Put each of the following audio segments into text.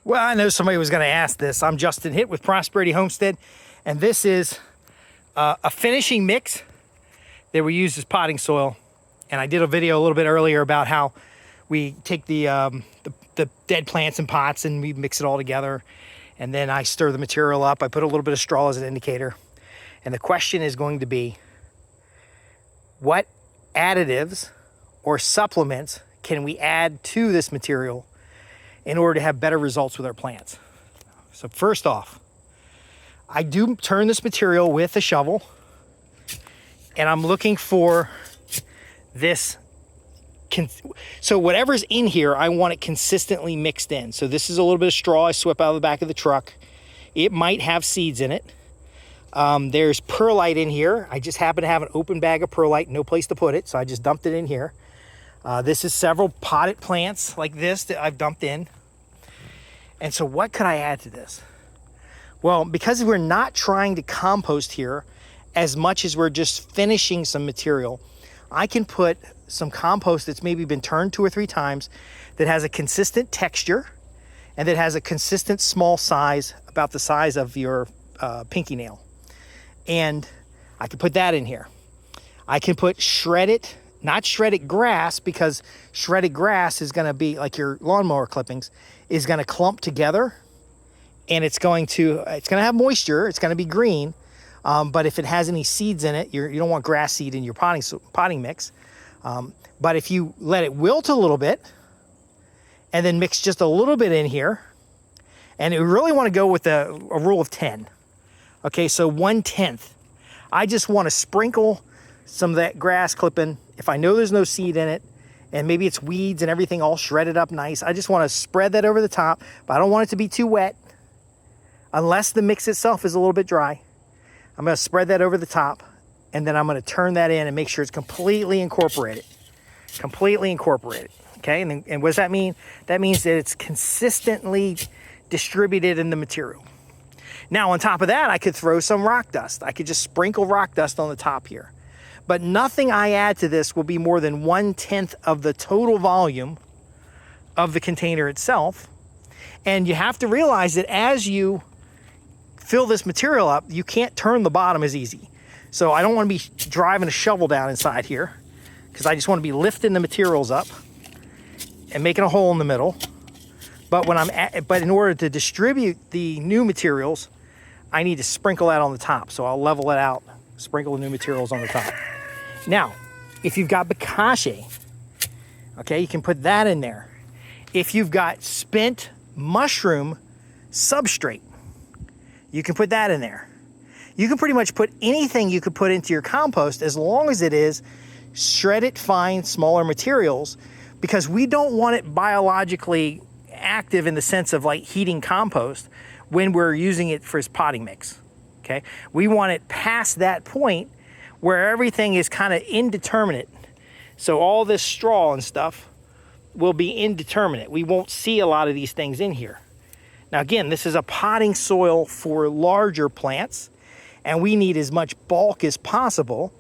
Well, I know somebody was going to ask this. I'm Justin Hitt with Prosperity Homestead, and this is a finishing mix that we use as potting soil. And I did a video a little bit earlier about how we take the dead plants in pots and we mix it all together, and then I stir the material up. I put a little bit of straw as an indicator. And the question is going to be, what additives or supplements can we add to this material in order to have better results with our plants? So first off, I do turn this material with a shovel, and I'm looking for this. So whatever's in here, I want it consistently mixed in. So this is a little bit of straw I swept out of the back of the truck. It might have seeds in it. There's perlite in here. I just happen to have an open bag of perlite, no place to put it, so I just dumped it in here. This is several potted plants like this that I've dumped in. And so what could I add to this? Well, because we're not trying to compost here as much as we're just finishing some material, I can put some compost that's maybe been turned 2 or 3 times, that has a consistent texture and that has a consistent small size, about the size of your pinky nail. And I can put that in here. I can put shredded, not shredded grass, because shredded grass is going to be like your lawnmower clippings, is going to clump together, and it's going to have moisture. It's going to be green, but if it has any seeds in it, you don't want grass seed in your potting mix. But if you let it wilt a little bit and then mix just a little bit in here, and you really want to go with a rule of 10. Okay, so 1/10. I just want to sprinkle some of that grass clipping. If I know there's no seed in it, and maybe it's weeds and everything all shredded up nice, I just want to spread that over the top, but I don't want it to be too wet unless the mix itself is a little bit dry. I'm going to spread that over the top, and then I'm going to turn that in and make sure it's completely incorporated. Okay, and what does that mean? That means that it's consistently distributed in the material. Now, on top of that, I could throw some rock dust. I could just sprinkle rock dust on the top here. But nothing I add to this will be more than 1/10 of the total volume of the container itself. And you have to realize that as you fill this material up, you can't turn the bottom as easy. So I don't want to be driving a shovel down inside here, because I just want to be lifting the materials up and making a hole in the middle. But in order to distribute the new materials, I need to sprinkle that on the top. So I'll level it out, sprinkle the new materials on the top. Now, if you've got bokashi, okay, you can put that in there. If you've got spent mushroom substrate, you can put that in there. You can pretty much put anything you could put into your compost, as long as it is shredded fine, smaller materials, because we don't want it biologically active in the sense of like heating compost when we're using it for its potting mix. Okay, we want it past that point where everything is kind of indeterminate. So all this straw and stuff will be indeterminate. We won't see a lot of these things in here. Now again, this is a potting soil for larger plants, and we need as much bulk as possible,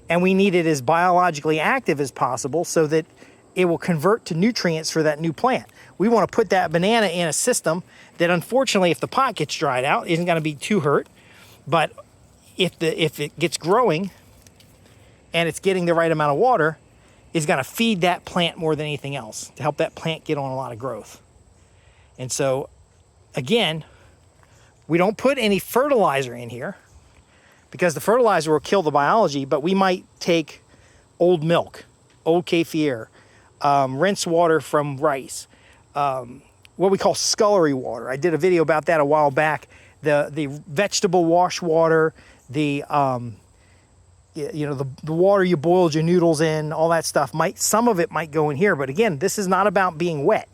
and we need it as biologically active as possible so that it will convert to nutrients for that new plant. We want to put that banana in a system that, unfortunately, if the pot gets dried out, isn't going to be too hurt. But if it gets growing and it's getting the right amount of water, is going to feed that plant more than anything else to help that plant get on a lot of growth. And so, again, we don't put any fertilizer in here, because the fertilizer will kill the biology, but we might take old milk, old kefir, rinse water from rice, what we call scullery water. I did a video about that a while back. The vegetable wash water, the water you boiled your noodles in, all that stuff, some of it might go in here. But again, this is not about being wet.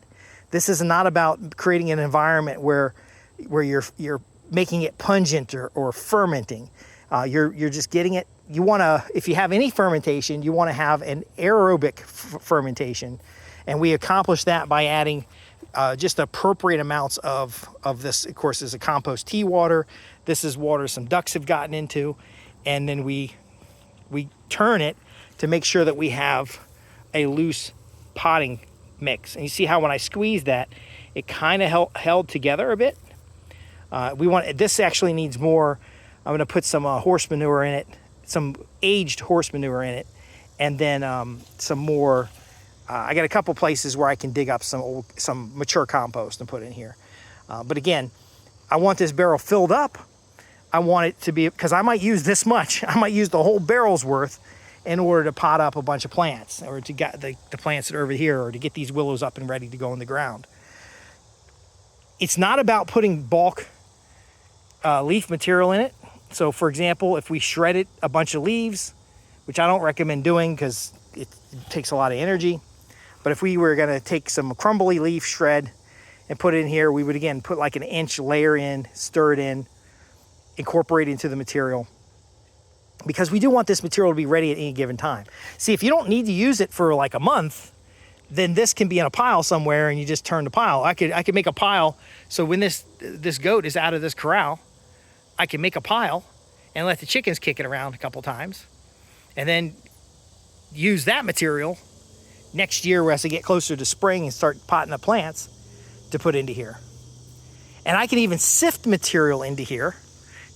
This is not about creating an environment where you're making it pungent or fermenting. You're just getting it. You want to, if you have any fermentation, you want to have an aerobic fermentation, and we accomplish that by adding just appropriate amounts of this. Of course, is a compost tea water. This is water some ducks have gotten into, and then we turn it to make sure that we have a loose potting mix. And you see how when I squeeze that, it kind of held together a bit. This actually needs more. I'm going to put some horse manure in it, some aged horse manure in it, and then some more. I got a couple places where I can dig up some mature compost and put in here. But again, I want this barrel filled up. I want it to be, because I might use this much. I might use the whole barrel's worth in order to pot up a bunch of plants, or to get the plants that are over here, or to get these willows up and ready to go in the ground. It's not about putting bulk leaf material in it. So for example, if we shredded a bunch of leaves, which I don't recommend doing because it takes a lot of energy, but if we were going to take some crumbly leaf shred and put it in here, we would again put like an inch layer in, stir it in, incorporate it into the material, because we do want this material to be ready at any given time. See, if you don't need to use it for like a month, then this can be in a pile somewhere and you just turn the pile. I could make a pile, so when this goat is out of this corral, I can make a pile and let the chickens kick it around a couple times, and then use that material next year as I get closer to spring and start potting up plants to put into here. And I can even sift material into here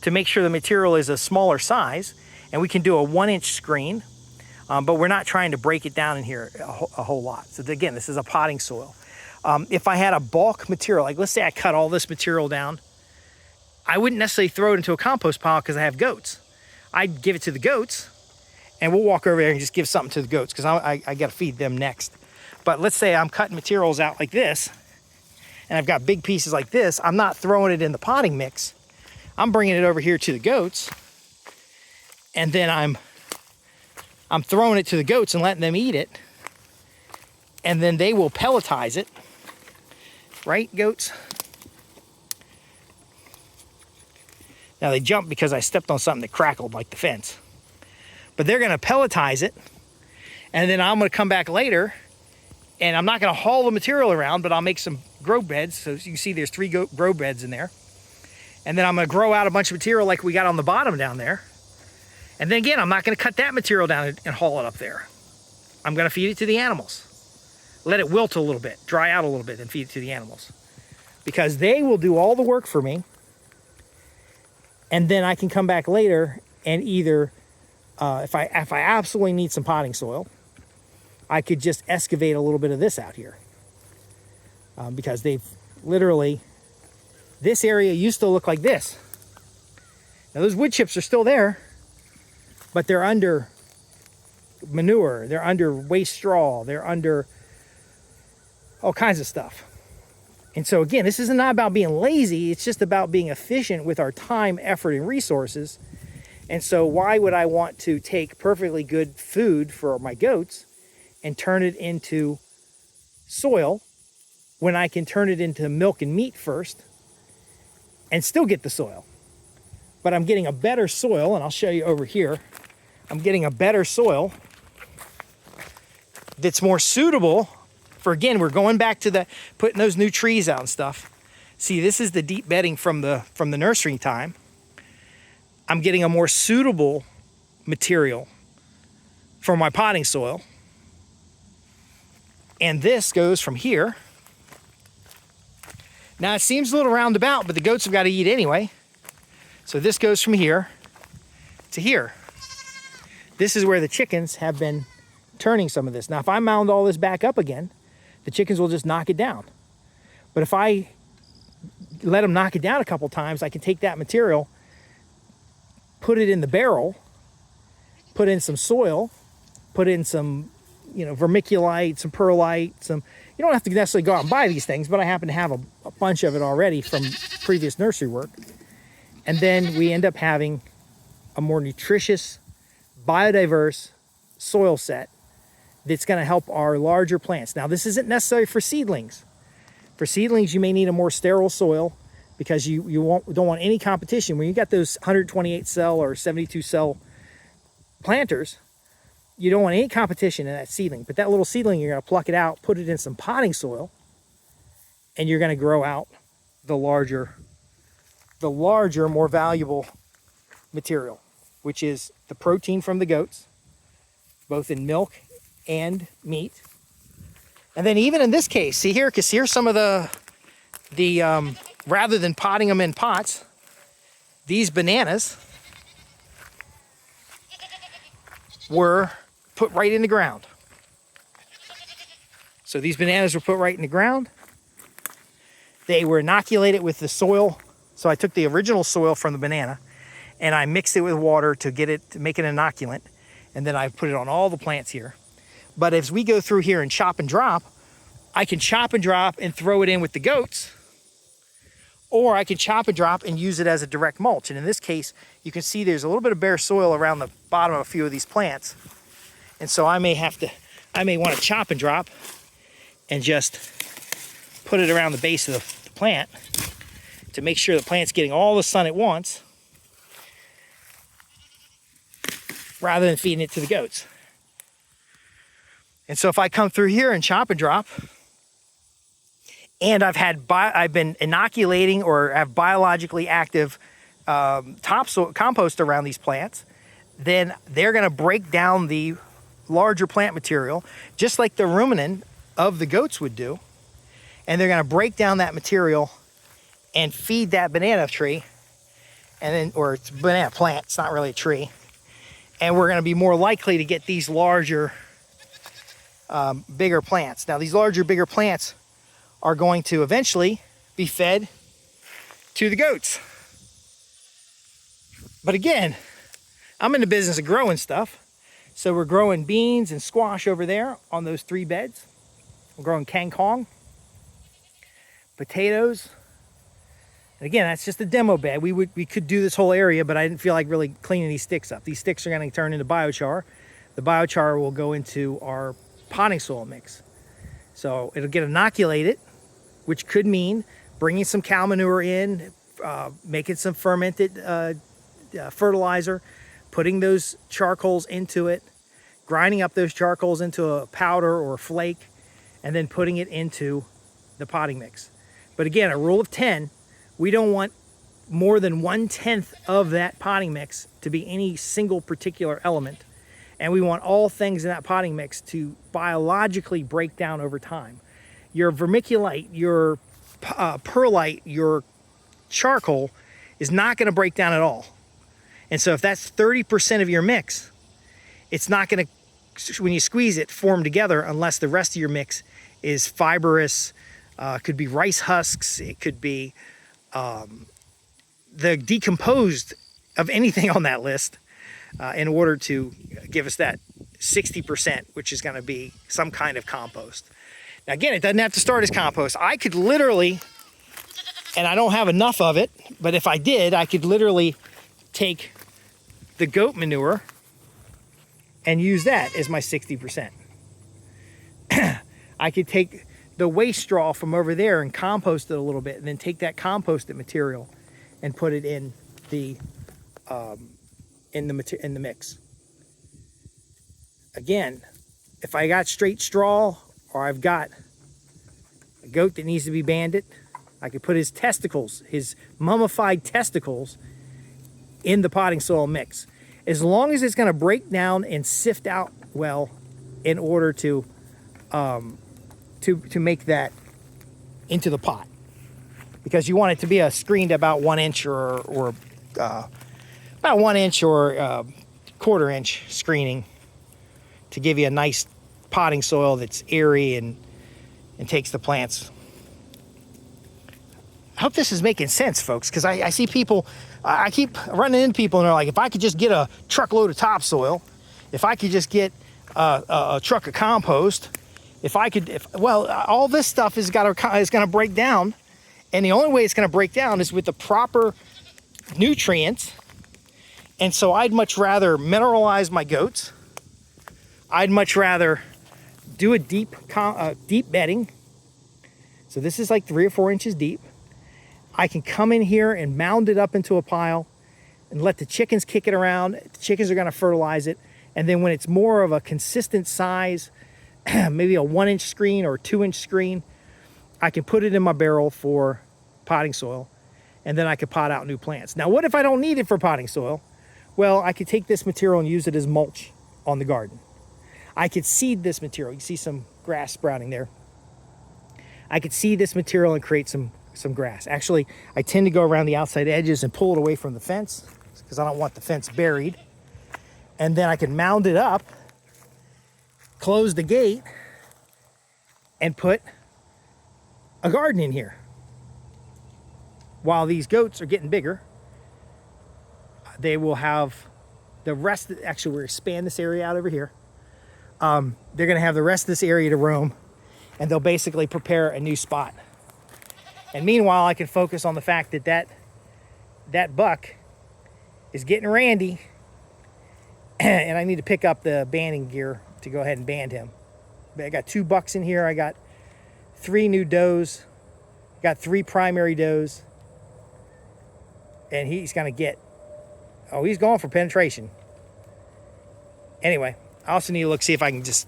to make sure the material is a smaller size, and we can do a 1-inch screen, but we're not trying to break it down in here a whole lot. So again, this is a potting soil. If I had a bulk material, like let's say I cut all this material down, I wouldn't necessarily throw it into a compost pile because I have goats. I'd give it to the goats, and we'll walk over there and just give something to the goats, because I got to feed them next. But let's say I'm cutting materials out like this, and I've got big pieces like this. I'm not throwing it in the potting mix. I'm bringing it over here to the goats, and then I'm throwing it to the goats and letting them eat it, and then they will pelletize it. Right, goats? Now they jumped because I stepped on something that crackled like the fence. But they're going to pelletize it, and then I'm going to come back later, and I'm not going to haul the material around, but I'll make some grow beds. So you can see there's 3 grow beds in there. And then I'm going to grow out a bunch of material like we got on the bottom down there. And then again, I'm not going to cut that material down and haul it up there. I'm going to feed it to the animals. Let it wilt a little bit, dry out a little bit, and feed it to the animals, because they will do all the work for me. And then I can come back later and either, if I absolutely need some potting soil, I could just excavate a little bit of this out here, because they've literally, this area used to look like this. Now those wood chips are still there, but they're under manure, they're under waste straw, they're under all kinds of stuff. And so again, this is not about being lazy, it's just about being efficient with our time, effort, and resources. And so why would I want to take perfectly good food for my goats and turn it into soil when I can turn it into milk and meat first and still get the soil? But I'm getting a better soil, and I'll show you over here. I'm getting a better soil that's more suitable for, again, we're going back to the putting those new trees out and stuff. See, this is the deep bedding from the nursery time. I'm getting a more suitable material for my potting soil. And this goes from here. Now it seems a little roundabout, but the goats have got to eat anyway. So this goes from here to here. This is where the chickens have been turning some of this. Now if I mound all this back up again, the chickens will just knock it down. But if I let them knock it down a couple times, I can take that material, put it in the barrel, put in some soil, put in some, vermiculite, some perlite, some, you don't have to necessarily go out and buy these things, but I happen to have a bunch of it already from previous nursery work. And then we end up having a more nutritious, biodiverse soil set that's going to help our larger plants. Now, this isn't necessary for seedlings. For seedlings, you may need a more sterile soil because you don't want any competition. When you got those 128 cell or 72 cell planters, you don't want any competition in that seedling. But that little seedling, you're going to pluck it out, put it in some potting soil, and you're going to grow out the larger, more valuable material, which is the protein from the goats, both in milk and meat. And then even in this case, see here, because here's some of the rather than potting them in pots, these bananas were put right in the ground. So these bananas were put right in the ground. They were inoculated with the soil. So I took the original soil from the banana and I mixed it with water to make it an inoculant. And then I put it on all the plants here. But as we go through here and chop and drop, I can chop and drop and throw it in with the goats, or I can chop and drop and use it as a direct mulch. And in this case, you can see there's a little bit of bare soil around the bottom of a few of these plants. And so I may want to chop and drop and just put it around the base of the plant to make sure the plant's getting all the sun at once, rather than feeding it to the goats. And so if I come through here and chop and drop, and I've been inoculating or have biologically active topsoil compost around these plants, then they're going to break down the larger plant material, just like the ruminant of the goats would do. And they're going to break down that material and feed that banana tree, or it's a banana plant, it's not really a tree. And we're going to be more likely to get these larger, bigger plants. Now, these larger, bigger plants are going to eventually be fed to the goats. But again, I'm in the business of growing stuff. So we're growing beans and squash over there on those 3 beds. We're growing kangkong, potatoes. And again, that's just a demo bed. We could do this whole area, but I didn't feel like really cleaning these sticks up. These sticks are going to turn into biochar. The biochar will go into our potting soil mix. So it'll get inoculated, which could mean bringing some cow manure in, making some fermented fertilizer, putting those charcoals into it, grinding up those charcoals into a powder or a flake, and then putting it into the potting mix. But again, a rule of 10, we don't want more than 1/10 of that potting mix to be any single particular element. And we want all things in that potting mix to biologically break down over time. Your vermiculite, your perlite, your charcoal is not going to break down at all. And so if that's 30% of your mix, it's not going to, when you squeeze it, form together unless the rest of your mix is fibrous. Could be rice husks. It could be the decomposed of anything on that list in order to give us that 60%, which is going to be some kind of compost. Now, again, it doesn't have to start as compost. I could literally, and I don't have enough of it, but if I did, I could literally take the goat manure and use that as my 60%. I could take the waste straw from over there and compost it a little bit, and then take that composted material and put it in the mix. Again, if I got straight straw, or I've got a goat that needs to be banded, I could put his testicles, his mummified testicles, in the potting soil mix. As long as it's going to break down and sift out well in order to make that into the pot. Because you want it to be screened about 1 inch or about 1 inch or 1/4 inch screening to give you a nice potting soil that's airy and takes the plants. I hope this is making sense, folks, because I see people, I keep running into people and they're like, if I could just get a truckload of topsoil, if I could just get a truck of compost, well, all this stuff is going to break down, and the only way it's going to break down is with the proper nutrients. And so I'd much rather mineralize my goats. I'd much rather do a deep bedding. So this is like 3 or 4 inches deep. I can come in here and mound it up into a pile and let the chickens kick it around. The chickens are going to fertilize it. And then when it's more of a consistent size, maybe a 1 inch screen or a 2 inch screen, I can put it in my barrel for potting soil, and then I could pot out new plants. Now, what if I don't need it for potting soil? Well, I could take this material and use it as mulch on the garden. I could seed this material. You see some grass sprouting there. I could seed this material and create some some grass. Actually, I tend to go around the outside edges and pull it away from the fence because I don't want the fence buried. And then I can mound it up, close the gate, and put a garden in here. While these goats are getting bigger, they will have the rest. Actually, we're expand this area out over here. They're going to have the rest of this area to roam, and they'll basically prepare a new spot. And meanwhile, I can focus on the fact that that buck is getting randy, and I need to pick up the banding gear to go ahead and band him. I got 2 bucks in here. I got 3 new does. Got 3 primary does. And he's going to get... Oh, he's going for penetration. Anyway, I also need to look, see if I can just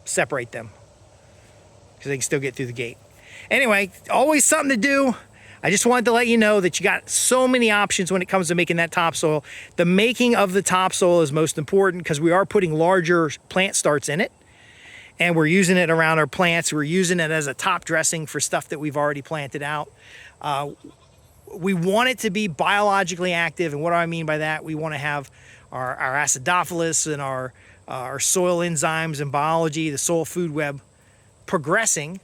separate them, because they can still get through the gate. Anyway, always something to do. I just wanted to let you know that you got so many options when it comes to making that topsoil. The making of the topsoil is most important because we are putting larger plant starts in it, and we're using it around our plants. We're using it as a top dressing for stuff that we've already planted out. We want it to be biologically active, and what do I mean by that? We want to have our acidophilus and our soil enzymes and biology, the soil food web, progressing,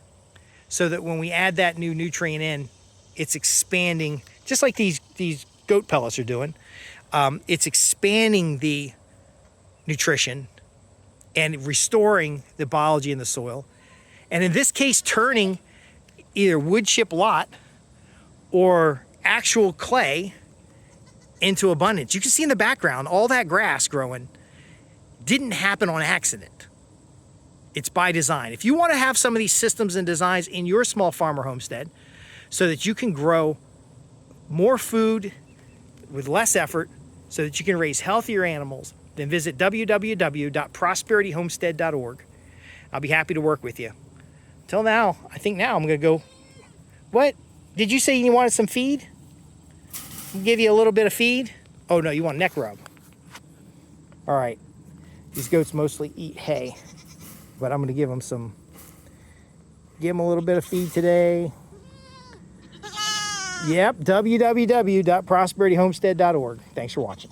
so that when we add that new nutrient in, it's expanding, just like these goat pellets are doing. It's expanding the nutrition and restoring the biology in the soil. And in this case, turning either wood chip lot or actual clay into abundance. You can see in the background, all that grass growing didn't happen on accident. It's by design. If you want to have some of these systems and designs in your small farmer homestead so that you can grow more food with less effort, so that you can raise healthier animals, then visit www.prosperityhomestead.org. I'll be happy to work with you. Till now, I think now I'm going to go... What? Did you say you wanted some feed? I'll give you a little bit of feed? Oh, no, you want neck rub. All right. These goats mostly eat hay, but I'm going to give them a little bit of feed today. Yep, www.prosperityhomestead.org. Thanks for watching.